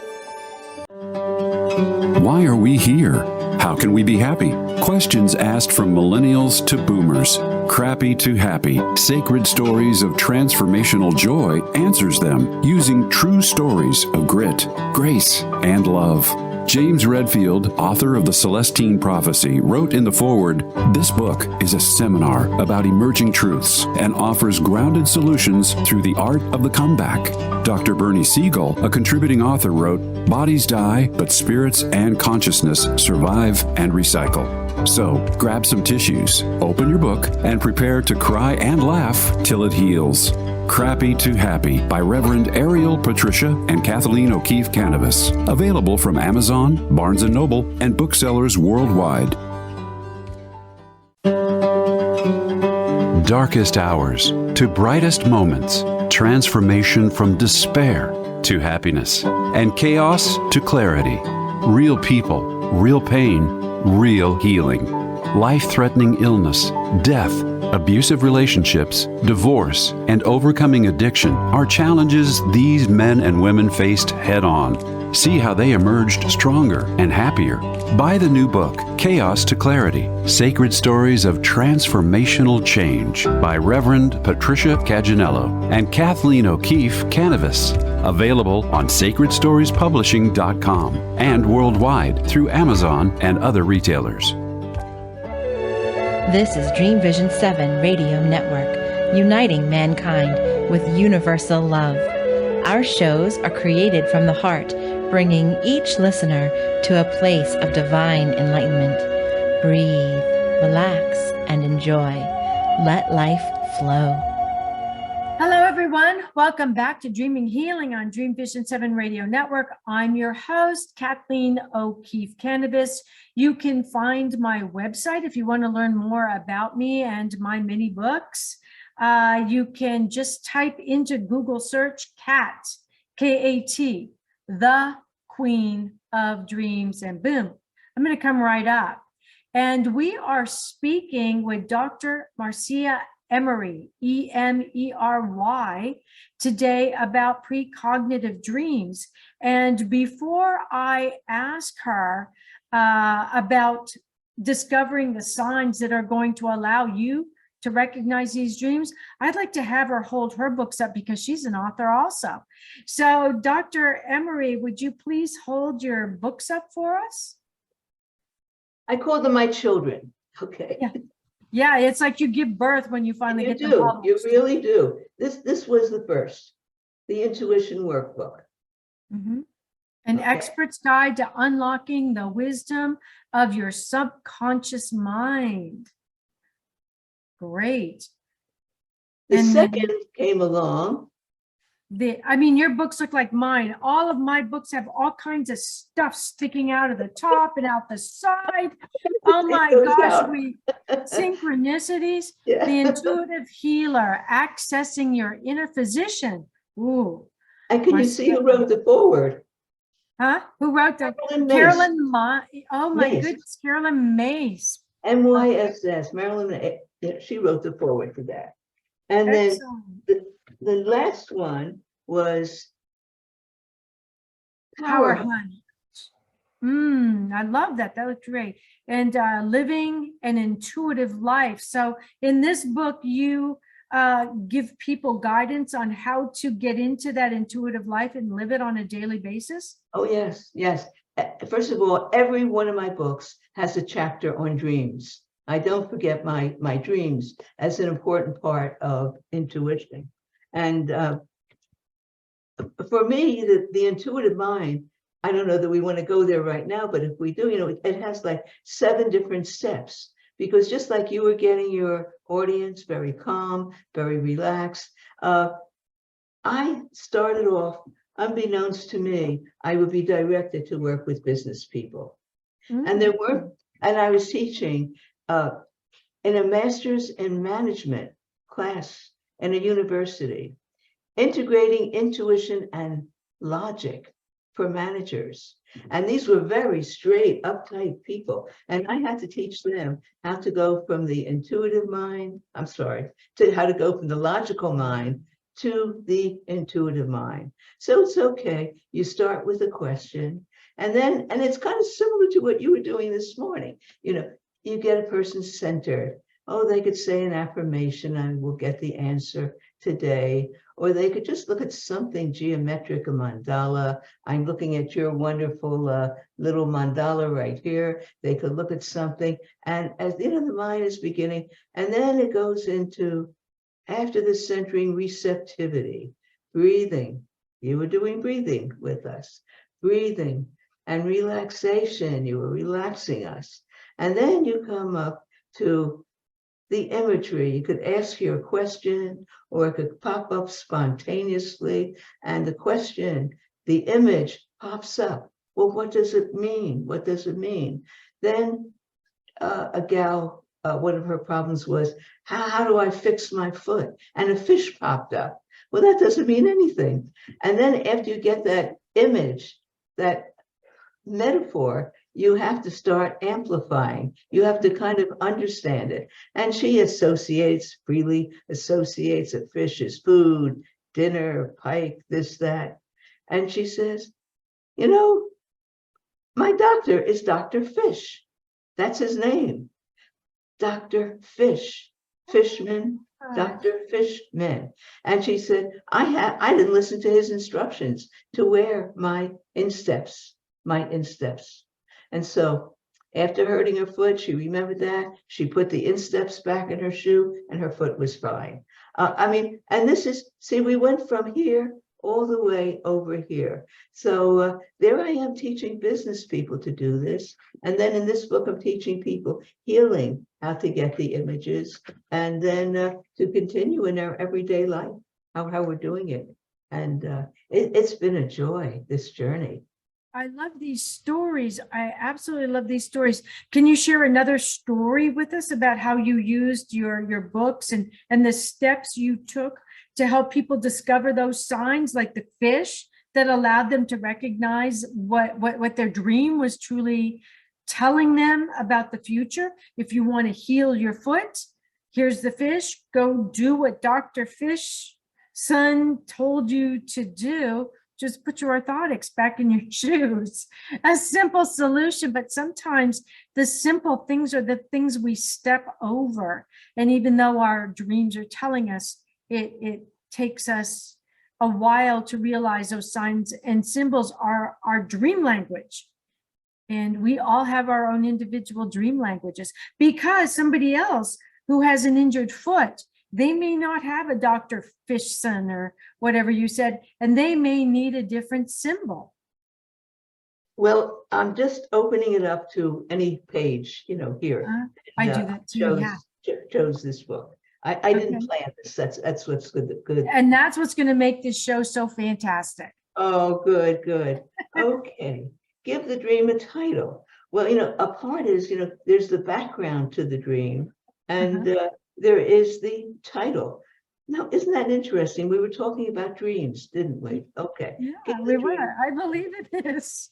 Why are we here? How can we be happy? Questions asked from millennials to boomers. Crappy to Happy, Sacred Stories of Transformational Joy answers them using true stories of grit, grace, and love. James Redfield, author of The Celestine Prophecy, wrote in the foreword, "This book is a seminar about emerging truths and offers grounded solutions through the art of the comeback." Dr. Bernie Siegel, a contributing author, wrote, "Bodies die, but spirits and consciousness survive and recycle." So, grab some tissues, open your book, and prepare to cry and laugh till it heals. Crappy to Happy by Reverend Ariel Patricia and Kathleen O'Keefe Kanavos. Available from Amazon, Barnes & Noble, and booksellers worldwide. Darkest hours to brightest moments. Transformation from despair to happiness. And chaos to clarity. Real people, real pain, real healing. Life-threatening illness, death, abusive relationships, divorce, and overcoming addiction are challenges these men and women faced head-on. See how they emerged stronger and happier. Buy the new book, Chaos to Clarity, Sacred Stories of Transformational Change by Reverend Patricia Caginello and Kathleen O'Keefe Kanavos. Available on sacredstoriespublishing.com and worldwide through Amazon and other retailers. This is Dream Vision 7 Radio Network, uniting mankind with universal love. Our shows are created from the heart, bringing each listener to a place of divine enlightenment. Breathe, relax, and enjoy. Let life flow. Hello, everyone. Welcome back to Dreaming Healing on Dream Vision 7 Radio Network. I'm your host, Kathleen O'Keefe Kanavos. You can find my website if you want to learn more about me and my many books. You can just type into Google search Kat, K-A-T, the Queen of Dreams, and boom, I'm going to come right up. And we are speaking with Dr. Marcia Emery, E-M-E-R-Y, today about precognitive dreams. And before I ask her about discovering the signs that are going to allow you to recognize these dreams, I'd like to have her hold her books up because she's an author also. So Dr. Emery, would you please hold your books up for us? I call them my children. Okay. Yeah, it's like you give birth when you finally get them published. You really do. This was the first, the Intuition Workbook. Mm-hmm. An expert's guide to unlocking the wisdom of your subconscious mind. Great. The second came along. Your books look like mine. All of my books have all kinds of stuff sticking out of the top and out the side. Oh my gosh, synchronicities. Yeah. The intuitive healer, accessing your inner physician. Ooh. And can you see who wrote the foreword? Huh? Who wrote the Carolyn oh my goodness, Carolyn Mays. MYSS, Marilyn, she wrote the foreword for that. And excellent. Then the last one was Power Hunt. I love that. That was great. And living an intuitive life. So in this book, you give people guidance on how to get into that intuitive life and live it on a daily basis? Oh, yes, yes. First of all, every one of my books has a chapter on dreams. I don't forget my dreams as an important part of intuition. And for me, the intuitive mind, I don't know that we want to go there right now, but if we do, it has like 7 different steps, because just like you were getting your audience very calm, very relaxed, I started off, unbeknownst to me, I would be directed to work with business people. And I was teaching in a master's in management class in a university, integrating intuition and logic for managers. And these were very straight, uptight people. And I had to teach them how to go from the intuitive mind, to how to go from the logical mind to the intuitive mind. So it's okay. You start with a question, and it's kind of similar to what you were doing this morning. You get a person centered. Oh, they could say an affirmation and we'll get the answer today. Or they could just look at something geometric, a mandala. I'm looking at your wonderful little mandala right here. They could look at something, and as the mind is beginning, and then it goes into, after the centering, receptivity, breathing. You were doing breathing with us, breathing and relaxation. You were relaxing us. And then you come up to the imagery. You could ask your question, or it could pop up spontaneously. And the question, the image pops up. Well, what does it mean? What does it mean? Then a gal, one of her problems was, how do I fix my foot? And a fish popped up. Well, that doesn't mean anything. And then after you get that image, that metaphor, you have to start amplifying. You have to kind of understand it. And she freely associates a fish as food, dinner, pike, this, that. And she says, my doctor is Dr. Fish. That's his name. Dr. Fish, Fishman, Dr. Fishman. And she said, I didn't listen to his instructions to wear my insteps. And so after hurting her foot, she remembered that. She put the insteps back in her shoe and her foot was fine. And this is, we went from here all the way over here. So there I am teaching business people to do this. And then in this book, I'm teaching people healing, how to get the images, and then to continue in our everyday life, how we're doing it. And it's been a joy, this journey. I love these stories. I absolutely love these stories. Can you share another story with us about how you used your books and the steps you took to help people discover those signs, like the fish, that allowed them to recognize what their dream was truly telling them about the future? If you want to heal your foot, here's the fish. Go do what Dr. Fish son told you to do. Just put your orthotics back in your shoes. A simple solution, but sometimes the simple things are the things we step over. And even though our dreams are telling us, it takes us a while to realize those signs and symbols are our dream language. And we all have our own individual dream languages, because somebody else who has an injured foot, they may not have a Dr. Fishson or whatever you said, and they may need a different symbol. Well, I'm just opening it up to any page, here. I do that too, Chose this book. I didn't plan this. That's what's good. And that's what's going to make this show so fantastic. Oh, good. Okay. Give the dream a title. Well, a part is, there's the background to the dream, and there is the title. Now, isn't that interesting? We were talking about dreams, didn't we? Okay. Yeah, we were. I believe it is.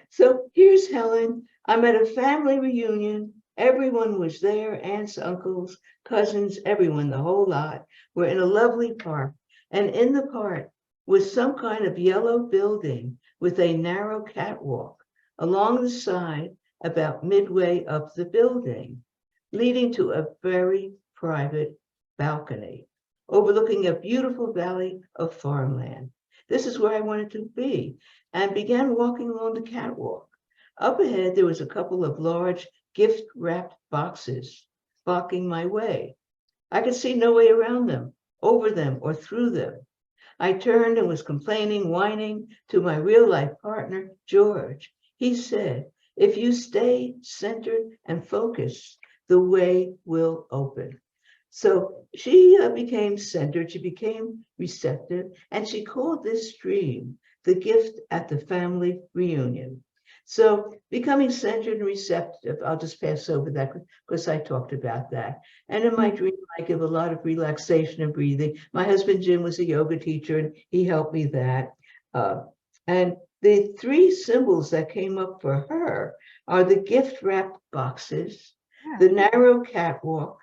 So here's Helen. I'm at a family reunion. Everyone was there, aunts, uncles, cousins, everyone, the whole lot. We're in a lovely park. And in the park was some kind of yellow building with a narrow catwalk along the side about midway up the building, leading to a very private balcony overlooking a beautiful valley of farmland. This is where I wanted to be, and began walking along the catwalk. Up ahead, there was a couple of large gift-wrapped boxes blocking my way. I could see no way around them, over them, or through them. I turned and was complaining, whining to my real-life partner, George. He said, if you stay centered and focused, the way will open. So she became centered, she became receptive, and she called this dream the gift at the family reunion. So becoming centered and receptive, I'll just pass over that because I talked about that. And in my dream, I give a lot of relaxation and breathing. My husband, Jim, was a yoga teacher, and he helped me that. And the three symbols that came up for her are the gift-wrapped boxes, the narrow catwalk,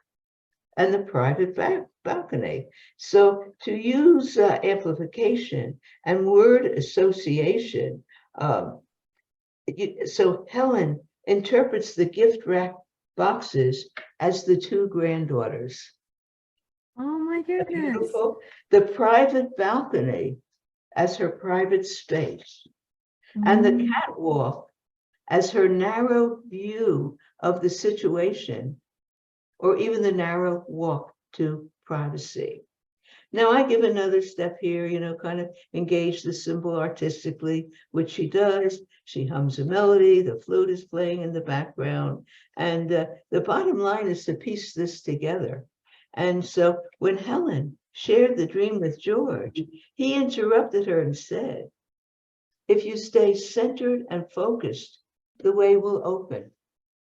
and the private balcony. So to use amplification and word association, so Helen interprets the gift-wrapped boxes as the two granddaughters. Oh my goodness. Beautiful. The private balcony as her private space, and the catwalk as her narrow view of the situation, or even the narrow walk to privacy. Now I give another step here, kind of engage the symbol artistically, which she does. She hums a melody, the flute is playing in the background, and the bottom line is to piece this together. And so when Helen shared the dream with George, he interrupted her and said, if you stay centered and focused, the way will open.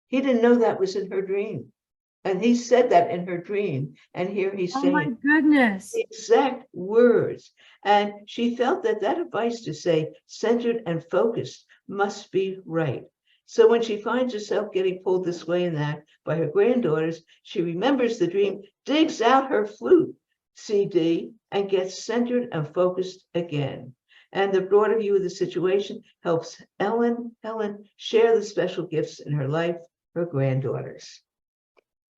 He didn't know that was in her dream. And he said that in her dream. And here he's saying, oh my goodness, the exact words. And she felt that advice to say centered and focused must be right. So when she finds herself getting pulled this way and that by her granddaughters, she remembers the dream, digs out her flute CD, and gets centered and focused again. And the broader view of the situation helps Helen share the special gifts in her life, her granddaughters.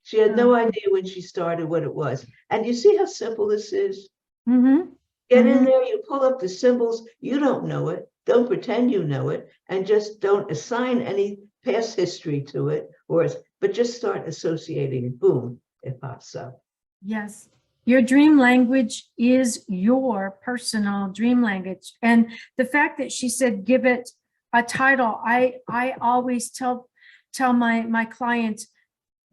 She had no idea when she started what it was. And you see how simple this is? Get in there, you pull up the symbols, you don't know it, don't pretend you know it, and just don't assign any past history to it, but just start associating, boom, it pops up. Yes. Your dream language is your personal dream language. And the fact that she said, give it a title, I always tell my clients,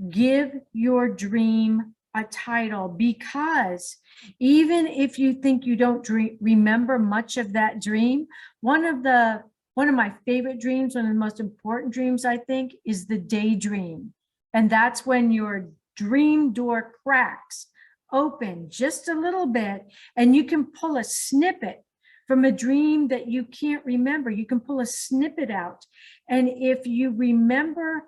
give your dream a title, because even if you think you don't remember much of that dream, one of my favorite dreams, one of the most important dreams, I think, is the daydream. And that's when your dream door cracks open just a little bit, and you can pull a snippet from a dream that you can't remember. You can pull a snippet out. And if you remember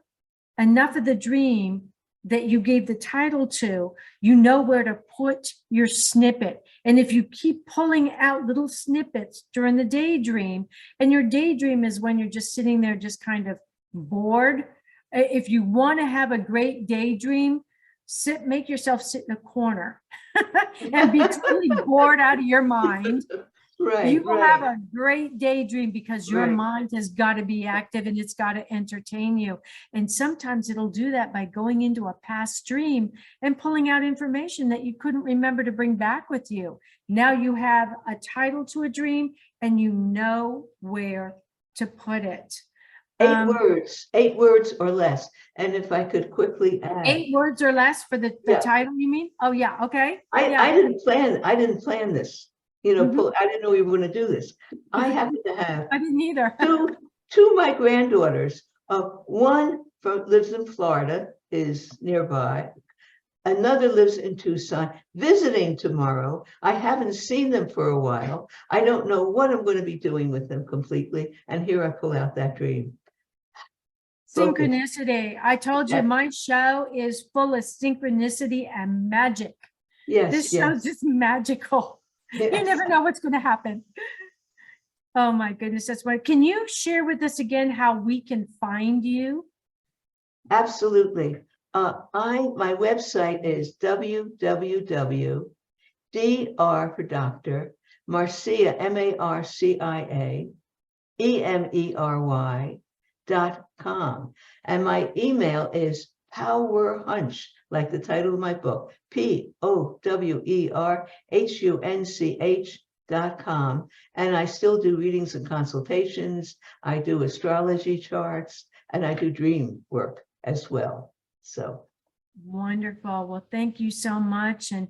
enough of the dream that you gave the title to, you know where to put your snippet. And if you keep pulling out little snippets during the daydream, and your daydream is when you're just sitting there just kind of bored. If you want to have a great daydream, make yourself sit in a corner and be totally bored out of your mind. Right. You will have a great daydream, because your Right. mind has got to be active and it's got to entertain you. And sometimes it'll do that by going into a past dream and pulling out information that you couldn't remember to bring back with you. Now you have a title to a dream and you know where to put it. 8 words or less. And if I could quickly add, 8 words or less for the Yeah. title, you mean? Oh yeah, okay. I didn't plan this. Mhm. I didn't know we were going to do this. I happen to have I didn't either. two of my granddaughters. One lives in Florida, is nearby. Another lives in Tucson, visiting tomorrow. I haven't seen them for a while. I don't know what I'm going to be doing with them completely. And here I pull out that dream. Focus. Synchronicity. I told you Yes. my show is full of synchronicity and magic. Yes, This yes. show's just magical. You Yes. never know what's going to happen. Oh my goodness, that's what. Can you share with us again how we can find you? Absolutely. My website is www.dr for doctor, Marcia, MarciaEmery.com. And my email is powerhunch, like the title of my book, POWERHUNCH.com. And I still do readings and consultations. I do astrology charts, and I do dream work as well. So Wonderful. Well, thank you so much. And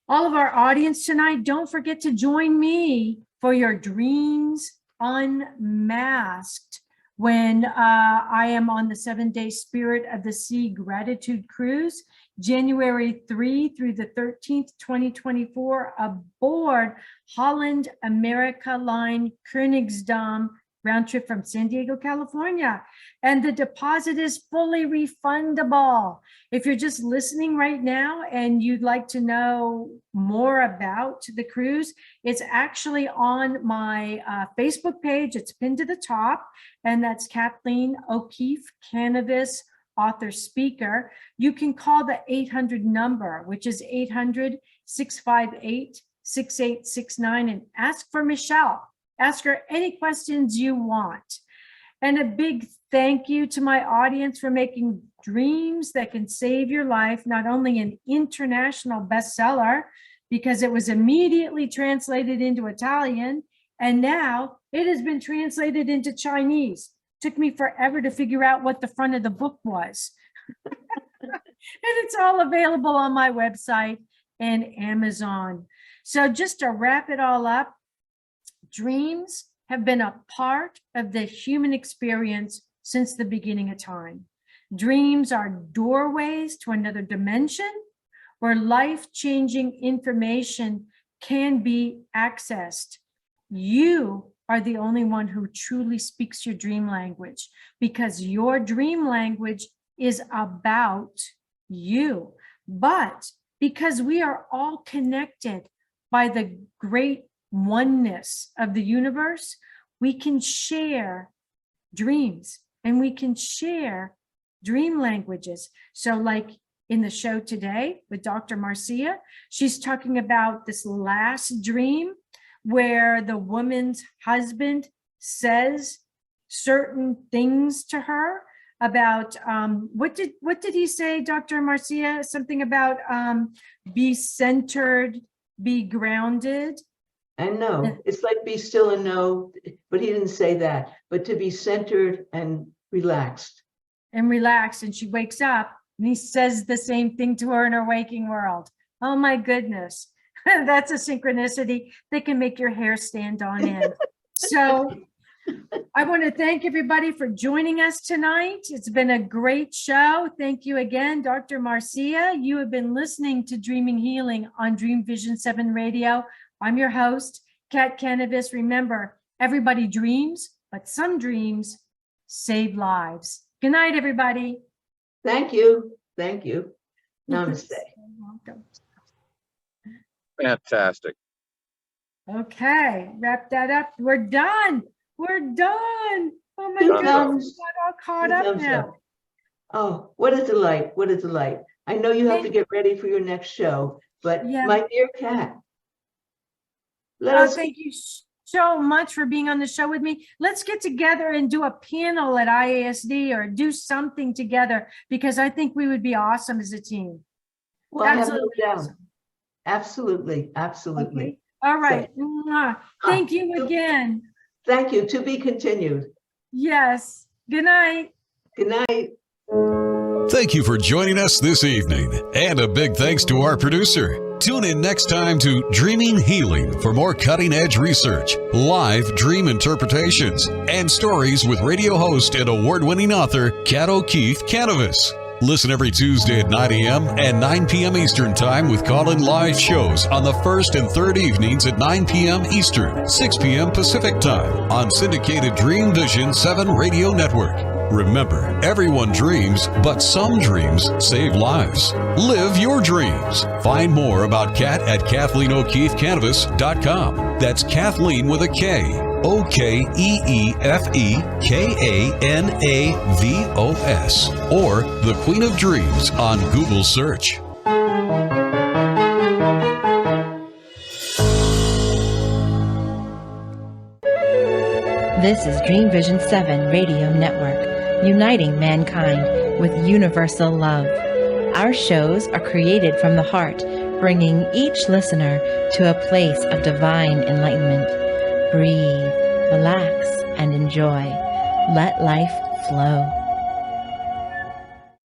all of our audience tonight, don't forget to join me for your Dreams Unmasked when I am on the 7-day Spirit of the Sea Gratitude Cruise, January 3 through the 13th, 2024, aboard Holland America Line Königsdam, round trip from San Diego, California. And the deposit is fully refundable. If you're just listening right now and you'd like to know more about the cruise, it's actually on my Facebook page. It's pinned to the top, and that's Kathleen O'Keefe Kanavos, author speaker. You can call the 800 number, which is 800-658-6869, and ask for Michelle. Ask her any questions you want. And a big thank you to my audience for making Dreams That Can Save Your Life not only an international bestseller, because it was immediately translated into Italian, and now it has been translated into Chinese. Took me forever to figure out what the front of the book was. And it's all available on my website and Amazon. So just to wrap it all up, dreams have been a part of the human experience since the beginning of time. Dreams are doorways to another dimension where life-changing information can be accessed. You are the only one who truly speaks your dream language, because your dream language is about you. But because we are all connected by the great oneness of the universe, we can share dreams and we can share dream languages. So like in the show today with Dr. Marcia, she's talking about this last dream where the woman's husband says certain things to her about what did he say, Dr. Marcia? Something about be centered, be grounded. And know. It's like be still and know, but he didn't say that, but to be centered and relaxed. And relaxed. And she wakes up and he says the same thing to her in her waking world. Oh my goodness. That's a synchronicity that can make your hair stand on end. So I want to thank everybody for joining us tonight. It's been a great show. Thank you again, Dr. Marcia. You have been listening to Dreaming Healing on Dream Vision 7 Radio. I'm your host, Kat Kanavos. Remember, everybody dreams, but some dreams save lives. Good night, everybody. Thank you. Thank you. Namaste. You're welcome. Fantastic. Okay, wrap that up. We're done. We're done. Oh my Two God, thumbs. we got all caught Two up thumbs now. up. Oh, what a delight. What a delight. I know you have to get ready for your next show, but Yeah. my dear Kat, let us. Thank you so much for being on the show with me. Let's get together and do a panel at IASD or do something together, because I think we would be awesome as a team. Well, I have no Absolutely doubt. awesome. Absolutely. Absolutely. Okay. All right. Mwah. Thank you again. Thank you. To be continued. Yes. Good night. Good night. Thank you for joining us this evening. And a big thanks to our producer. Tune in next time to Dreaming Healing for more cutting-edge research, live dream interpretations, and stories with radio host and award-winning author Kat O'Keefe Kanavos. Listen every Tuesday at 9 a.m. and 9 p.m. Eastern Time with call-in live shows on the first and third evenings at 9 p.m. Eastern, 6 p.m. Pacific Time on syndicated Dream Vision 7 Radio Network. Remember, everyone dreams, but some dreams save lives. Live your dreams. Find more about Kat at KathleenO'KeefeKanavos.com. That's Kathleen with a K. OKEEFEKANAVOS, or The Queen of Dreams on Google search. This is Dream Vision 7 Radio Network, uniting mankind with universal love. Our shows are created from the heart, bringing each listener to a place of divine enlightenment. Breathe, relax, and enjoy. Let life flow.